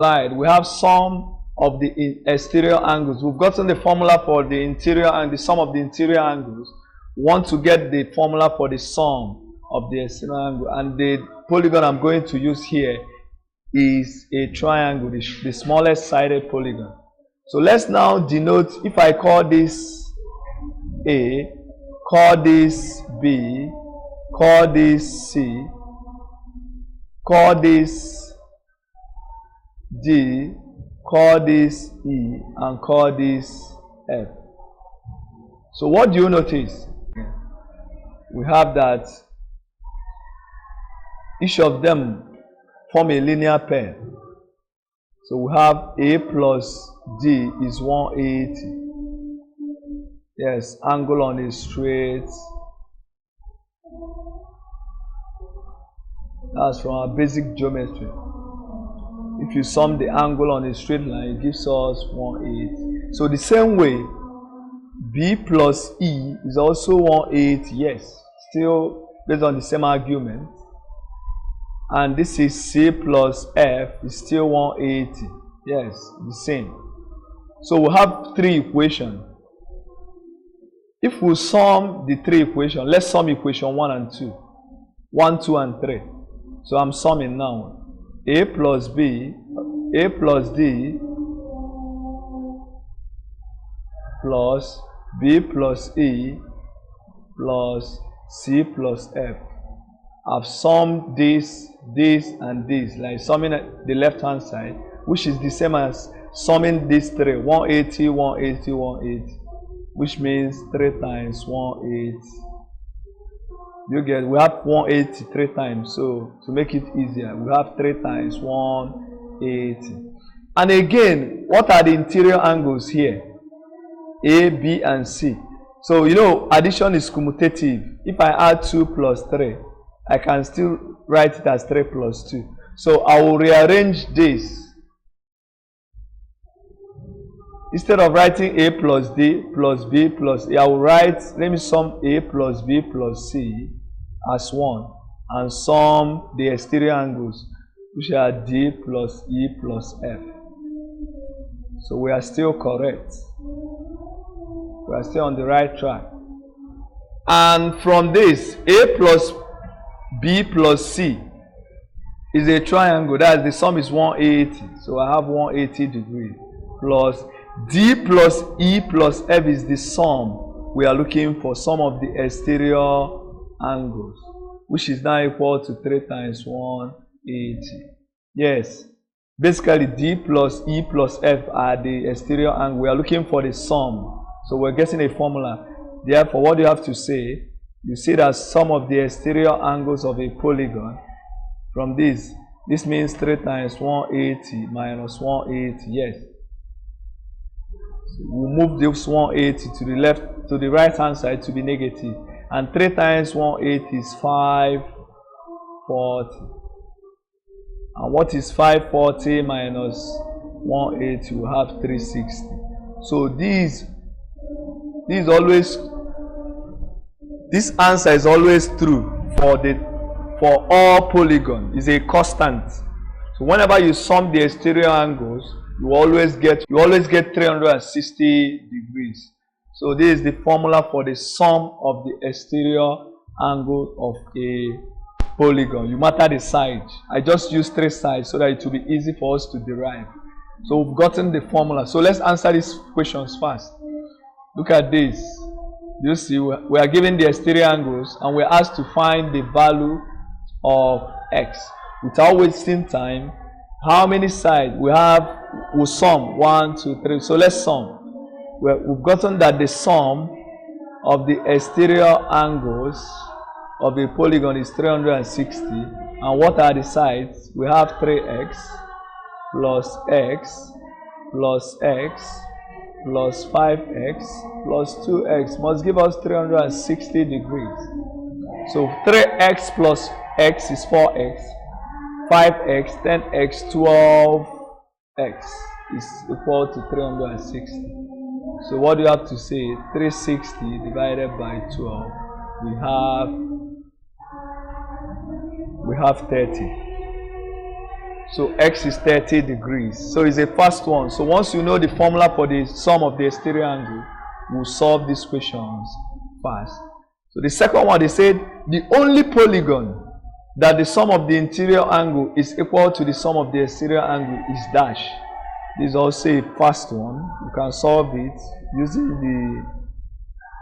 slide, we have sum of the exterior angles. We've gotten the formula for the interior and the sum of the interior angles. We want to get the formula for the sum of the exterior angle, and the polygon I'm going to use here is a triangle, the smallest sided polygon. So let's now denote, if I call this A, call this B, call this C, call this D, call this E, and call this F. So what do you notice? We have that each of them form a linear pair. So we have A plus D is 180. Yes, angle on a straight. That's from our basic geometry. If you sum the angle on a straight line, it gives us 180. So the same way, B plus E is also 180. Yes, still based on the same argument. And this is C plus F is still 180. Yes, the same. So we have three equations. If we sum the three equations, let's sum equation 1 and 2. 1, 2, and 3. So I'm summing now. A plus B, A plus D, plus B plus E, plus C plus F. I've summed this, and this, like summing the left hand side, which is the same as summing these three, 180, 180, 180, which means 3 times 180. You get, we have 180 3 times, so to make it easier, we have 3 times 180. And again, what are the interior angles here? A, B, and C. So you know, addition is commutative. If I add 2 plus 3, I can still write it as 3 plus 2. So I will rearrange this. Instead of writing A plus D plus B plus E, I will write, let me sum A plus B plus C as 1 and sum the exterior angles, which are D plus E plus F. So we are still correct. We are still on the right track. And from this, A plus B plus C is a triangle. That is, the sum is 180. So I have 180 degrees. Plus D plus E plus F is the sum. We are looking for sum of the exterior angles, which is now equal to 3 times 180. Yes. Basically, D plus E plus F are the exterior angle. We are looking for the sum. So we're getting a formula. Therefore, what do you have to say? You see that sum of the exterior angles of a polygon. From this means 3 times 180 minus 180. Yes. So we'll move this 180 to the left, to the right hand side to be negative. And 3 times 180 is 540. And what is 540 minus 180? We have 360. So this answer is always true for all polygons. It's a constant. So whenever you sum the exterior angles, you always get 360 degrees. So this is the formula for the sum of the exterior angle of a polygon. You matter the side. I just use 3 sides so that it will be easy for us to derive. So we've gotten the formula. So let's answer these questions first. Look at this. You see, we are given the exterior angles and we're asked to find the value of x. Without wasting time, how many sides we have? We'll sum 1, 2, 3. So let's sum. We've gotten that the sum of the exterior angles of a polygon is 360. And what are the sides? We have 3x plus x plus x plus 5x plus 2x must give us 360 degrees. So 3x plus x is 4x, 5x, 10x, 12x is equal to 360. So what do you have to say? 360 divided by 12. We have 30. So x is 30 degrees. So it's a fast one. So once you know the formula for the sum of the exterior angle, we'll solve these questions fast. So the second one, they said the only polygon that the sum of the interior angle is equal to the sum of the exterior angle is dash. This is also a fast one. You can solve it using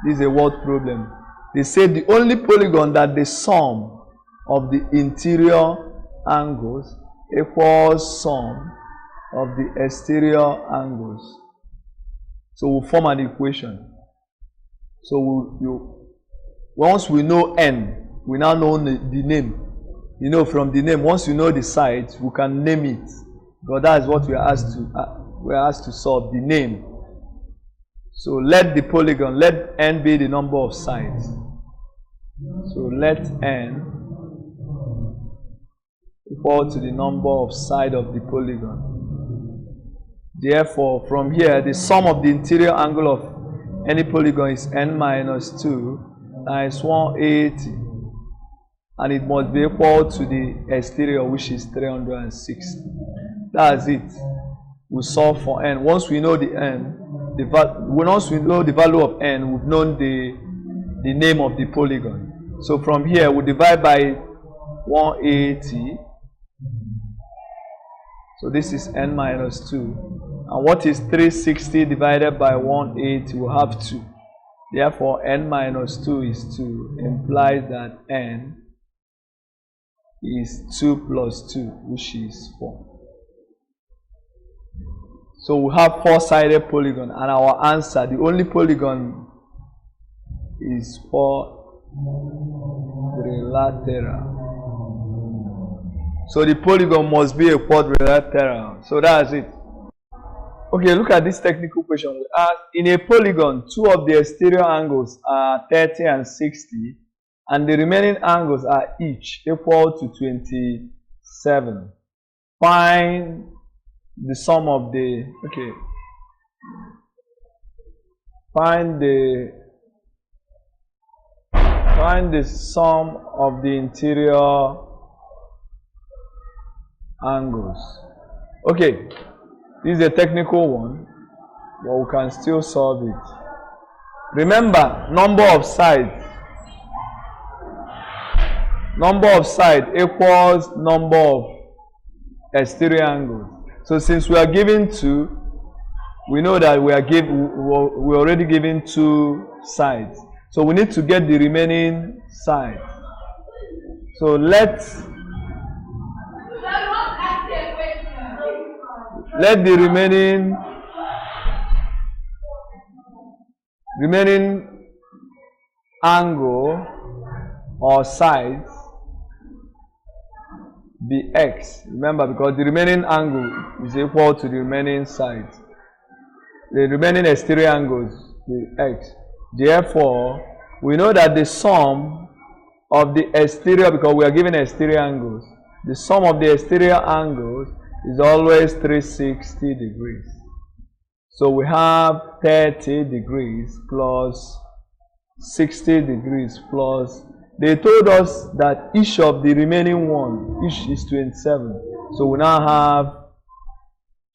this is a word problem. They say the only polygon that the sum of the interior angles equals sum of the exterior angles. So we'll form an equation. So once we know n, we now know the name. You know, from the name, once you know the sides, we can name it. Because that is what we are asked to solve, the name. So let the polygon, let n be the number of sides. So let n equal to the number of sides of the polygon. Therefore, from here, the sum of the interior angle of any polygon is n minus 2 times 180. And it must be equal to the exterior, which is 360. That's it. We solve for n. Once we know the n, once we know the value of n, we've known the name of the polygon. So from here, we divide by 180. So this is n minus 2. And what is 360 divided by 180? We'll have 2. Therefore, n minus 2 is 2. Implies that n is 2 plus 2, which is 4. So we have four-sided polygon, and our answer, the only polygon, is quadrilateral. So the polygon must be a quadrilateral. So that's it. Okay, look at this technical question. We ask, in a polygon, two of the exterior angles are 30 and 60, and the remaining angles are each equal to 27. Find the sum of the, find the sum of the interior angles. Okay, this is a technical one, but we can still solve it. Remember, number of sides. Number of sides equals number of exterior angles. So since we are given 2, we know that we're already given 2 sides. So we need to get the remaining sides. So let the remaining angle or sides be x. Remember, because the remaining angle is equal to the remaining sides. The remaining exterior angles be x. Therefore, we know that the sum of the exterior, because we are given exterior angles, the sum of the exterior angles is always 360 degrees. So we have 30 degrees plus 60 degrees plus. They told us that each of the remaining one, each is 27. So we now have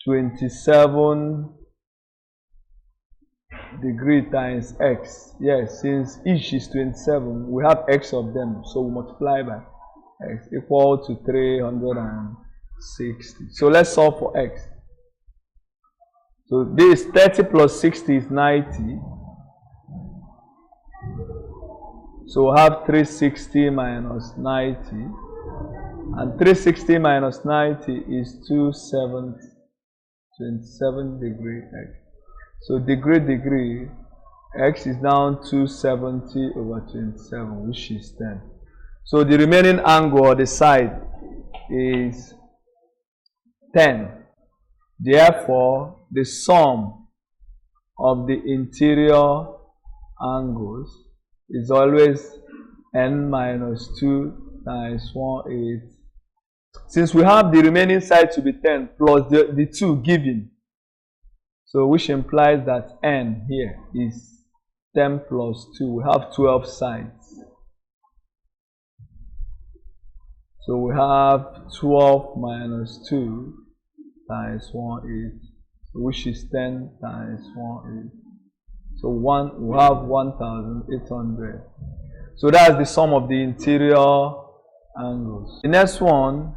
27 degree times x. Yes, since each is 27, we have x of them. So we multiply by x equal to 360. So let's solve for x. So this 30 plus 60 is 90. So we have 360 minus 90. And 360 minus 90 is 27 degree x. So degree, x is down 270 over 27, which is 10. So the remaining angle or the side is 10. Therefore, the sum of the interior angles is always n minus 2 times 1/8. Since we have the remaining side to be 10 plus the 2 given, so which implies that n here is 10 plus 2. We have 12 sides. So we have 12 minus 2 times 180, which is 10 times 180. So we have 1,800. So that's the sum of the interior angles. The next one